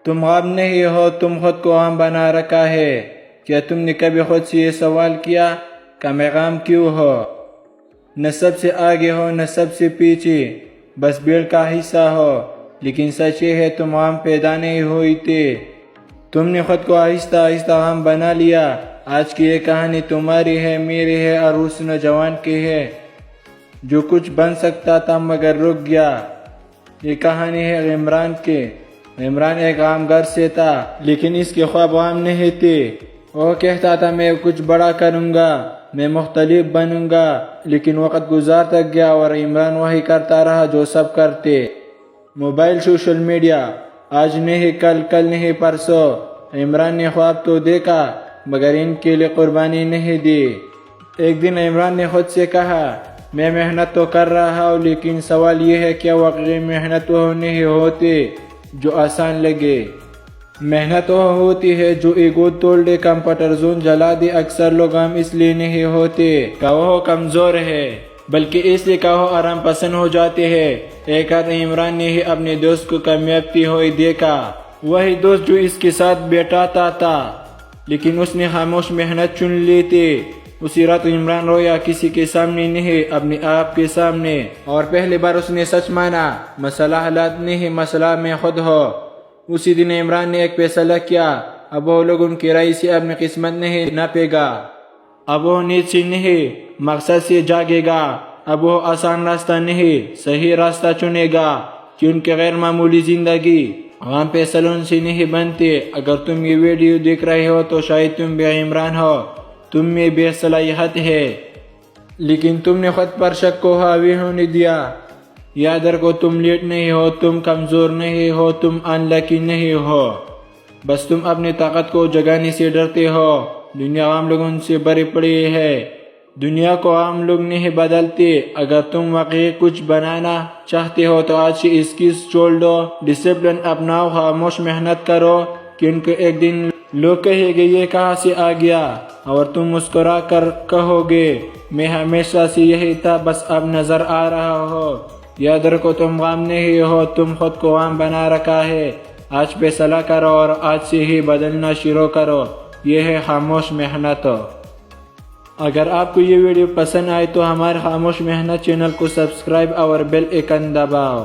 تم غام نہیں ہو، تم خود کو عام بنا رکھا ہے۔ کیا تم نے کبھی خود سے یہ سوال کیا کہ میں عام کیوں ہو؟ نہ سب سے آگے ہو نہ سب سے پیچھے، بس بھیڑ کا حصہ ہو۔ لیکن سچ یہ ہے تم عام پیدا نہیں ہوئی تھے، تم نے خود کو آہستہ آہستہ عام بنا لیا۔ آج کی یہ کہانی تمہاری ہے، میری ہے اور اس نوجوان کی ہے جو کچھ بن سکتا تھا مگر رک گیا۔ یہ کہانی ہے عمران کی۔ عمران ایک عام گھر سے تھا، لیکن اس کے خواب عام نہیں تھے۔ وہ کہتا تھا میں کچھ بڑا کروں گا، میں مختلف بنوں گا، لیکن وقت گزارتا گیا اور عمران وہی کرتا رہا جو سب کرتے۔ موبائل، سوشل میڈیا، آج نہیں کل، کل نہیں پرسوں۔ عمران نے خواب تو دیکھا مگر ان کے لیے قربانی نہیں دی۔ ایک دن عمران نے خود سے کہا میں محنت تو کر رہا ہوں، لیکن سوال یہ ہے کہ واقعی محنت وہ نہیں ہوتی جو آسان لگے۔ محنت وہ ہوتی ہے جو ایگو توڑ دے، کمپیوٹر زون جلا دے۔ اکثر لوگ عام اس لیے نہیں ہوتے کہ وہ کمزور ہے، بلکہ اس لیے کہ وہ آرام پسند ہو جاتے ہیں۔ ایک آدھ عمران نے ہی اپنے دوست کو کامیابی ہوئی دیکھا، وہی دوست جو اس کے ساتھ بیٹھاتا تھا، لیکن اس نے خاموش محنت چن لی تھی۔ اسی رات عمران رویا، کسی کے سامنے نہیں، اپنے آپ کے سامنے، اور پہلی بار اس نے سچ مانا مسئلہ حالات نہیں، مسئلہ میں خود ہو۔ اسی دن عمران نے ایک فیصلہ کیا، اب وہ لوگ ان کی رائے سے اپنی قسمت نہیں ناپے گا، اب وہ نیند سے نہیں مقصد سے جاگے گا، اب وہ آسان راستہ نہیں صحیح راستہ چنے گا، کیونکہ غیر معمولی زندگی عام فیصلوں سے نہیں بنتی۔ اگر تم یہ ویڈیو دیکھ رہے ہو تو شاید تم بھی عمران ہو، تم میں بے صلاحیت ہے، لیکن تم نے خود پر شک کو حاوی ہونے دیا۔ یاد رکھو تم لیٹ نہیں ہو، تم کمزور نہیں ہو، تم انلکی نہیں ہو، بس تم اپنی طاقت کو جگانے سے ڈرتے ہو۔ دنیا عام لوگوں سے بھری پڑی ہے، دنیا کو عام لوگ نہیں بدلتے۔ اگر تم واقعی کچھ بنانا چاہتے ہو تو آج سے اسکلز چھوڑ دو، ڈسپلن اپناؤ، خاموش محنت کرو، کیونکہ ایک دن لوگ کہیں گے یہ کہاں سے آ گیا، اور تم مسکرا کر کہو گے میں ہمیشہ سے یہی تھا، بس اب نظر آ رہا ہو۔ یاد رکھو تم عام نہیں ہو، تم خود کو عام بنا رکھا ہے۔ آج فیصلہ کرو اور آج سے ہی بدلنا شروع کرو، یہ ہے خاموش محنت۔ اگر آپ کو یہ ویڈیو پسند آئے تو ہمارے خاموش محنت چینل کو سبسکرائب اور بیل آئیکن دباؤ۔